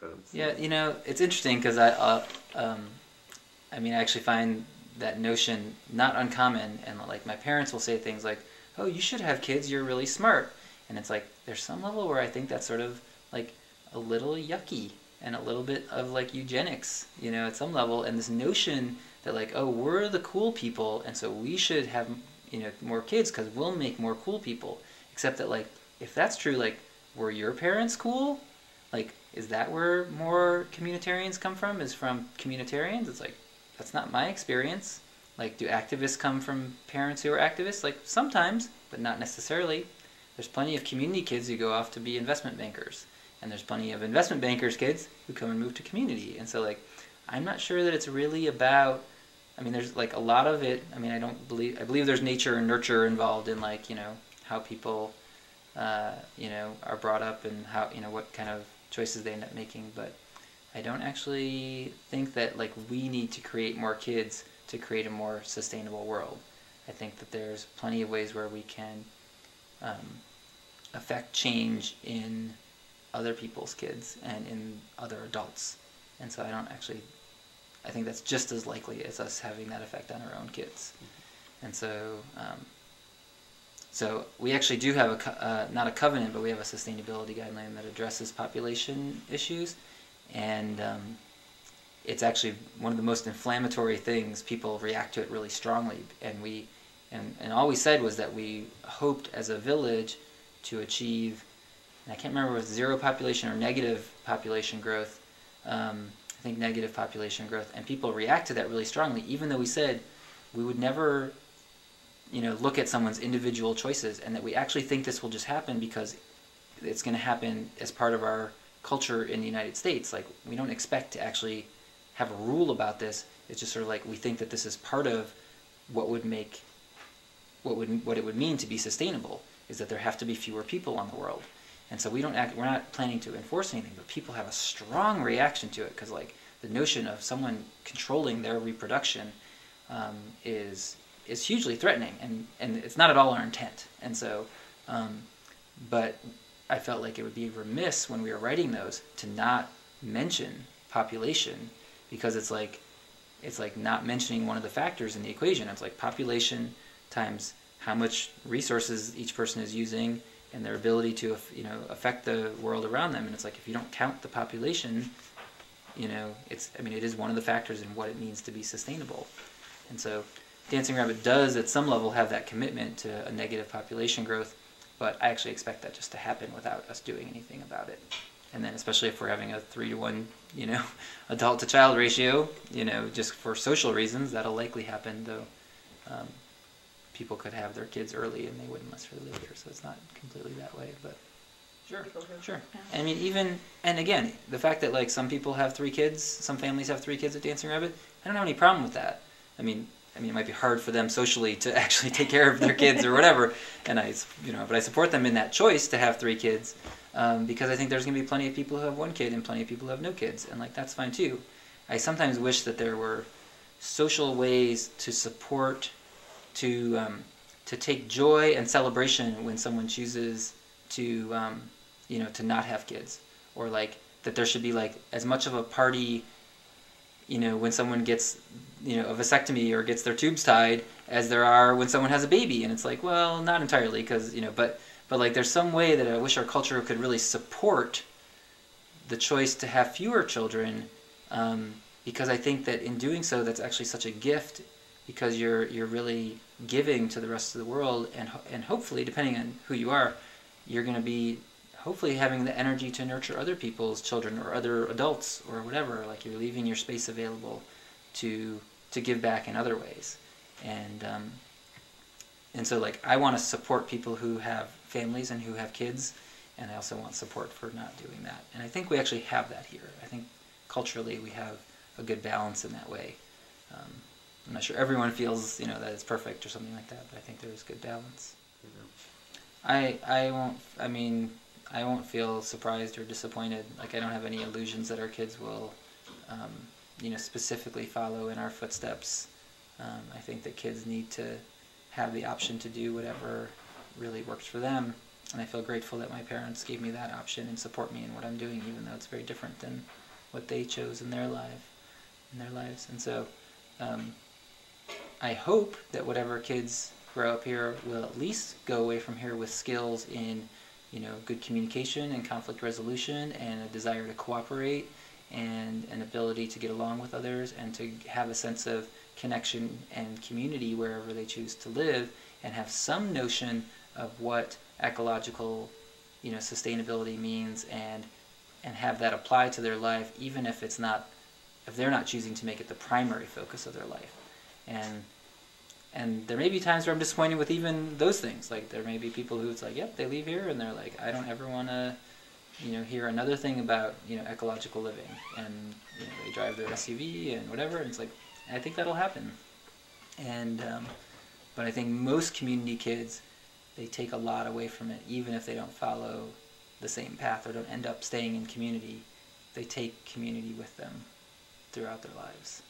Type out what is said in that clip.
parents. Yeah, you know, it's interesting because I mean, I actually find that notion not uncommon, and like my parents will say things like, "Oh, you should have kids. You're really smart," and it's like there's some level where I think that's sort of like a little yucky and a little bit of like eugenics, you know, at some level, and this notion that like, oh, we're the cool people, and so we should have, you know, more kids because we'll make more cool people. Except that like, if that's true, like, were your parents cool? Like, is that where more communitarians come from? Is from communitarians? It's like, that's not my experience. Like, do activists come from parents who are activists? Like, sometimes, but not necessarily. There's plenty of community kids who go off to be investment bankers. And there's plenty of investment bankers' kids who come and move to community. And so, like, I'm not sure that it's really about, I mean, there's, like, a lot of it, I mean, I believe there's nature and nurture involved in, like, you know, how people, you know, are brought up and how, you know, what kind of choices they end up making. But I don't actually think that, like, we need to create more kids to create a more sustainable world. I think that there's plenty of ways where we can affect change in other people's kids and in other adults. And so I think that's just as likely as us having that effect on our own kids. And so, so we actually do have not a covenant, but we have a sustainability guideline that addresses population issues. And it's actually one of the most inflammatory things. People react to it really strongly. And all we said was that we hoped as a village to achieve, and I can't remember if it was zero population or negative population growth. I think negative population growth, and people react to that really strongly, even though we said we would never, you know, look at someone's individual choices, and that we actually think this will just happen because it's going to happen as part of our culture in the United States. Like, we don't expect to actually have a rule about this. It's just sort of like we think that this is part of what would make what it would mean to be sustainable, is that there have to be fewer people on the world. And so we're not planning to enforce anything, but people have a strong reaction to it because, like, the notion of someone controlling their reproduction is hugely threatening, and it's not at all our intent. And so, but I felt like it would be remiss when we were writing those to not mention population, because it's like not mentioning one of the factors in the equation. It's like population times how much resources each person is using and their ability to, you know, affect the world around them. And it's like, if you don't count the population, you know, I mean, it is one of the factors in what it means to be sustainable. And so Dancing Rabbit does at some level have that commitment to a negative population growth, but I actually expect that just to happen without us doing anything about it. And then especially if we're having a 3-to-1, you know, adult to child ratio, you know, just for social reasons, that'll likely happen, though. People could have their kids early and they wouldn't necessarily later, so it's not completely that way, but sure. Yeah. I mean, and again, the fact that, like, some people have 3 kids, some families have 3 kids at Dancing Rabbit, I don't have any problem with that. I mean, it might be hard for them socially to actually take care of their kids or whatever, and but I support them in that choice to have 3 kids, because I think there's going to be plenty of people who have 1 kid and plenty of people who have no kids, and, like, that's fine too. I sometimes wish that there were social ways to support, to take joy and celebration when someone chooses to, you know, to not have kids, or like that there should be, like, as much of a party, you know, when someone gets, you know, a vasectomy or gets their tubes tied, as there are when someone has a baby. And it's like, well, not entirely, because, you know, but like, there's some way that I wish our culture could really support the choice to have fewer children, because I think that in doing so, that's actually such a gift, because you're really giving to the rest of the world, and hopefully, depending on who you are, you're going to be hopefully having the energy to nurture other people's children or other adults or whatever. Like, you're leaving your space available to give back in other ways. And so, like, I want to support people who have families and who have kids, and I also want support for not doing that. And I think we actually have that here. I think culturally we have a good balance in that way. I'm not sure everyone feels, you know, that it's perfect or something like that, but I think there is good balance. Mm-hmm. I won't feel surprised or disappointed. Like, I don't have any illusions that our kids will, you know, specifically follow in our footsteps. I think that kids need to have the option to do whatever really works for them. And I feel grateful that my parents gave me that option and support me in what I'm doing, even though it's very different than what they chose in their lives. And so I hope that whatever kids grow up here will at least go away from here with skills in, good communication and conflict resolution, and a desire to cooperate, and an ability to get along with others, and to have a sense of connection and community wherever they choose to live, and have some notion of what ecological, sustainability means, and have that apply to their life, even if they're not choosing to make it the primary focus of their life. And there may be times where I'm disappointed with even those things. Like, there may be people who it's like, yep, they leave here and they're like, I don't ever want to, hear another thing about, ecological living. And, they drive their SUV and whatever. And it's like, I think that'll happen. And, but I think most community kids, they take a lot away from it, even if they don't follow the same path or don't end up staying in community. They take community with them throughout their lives.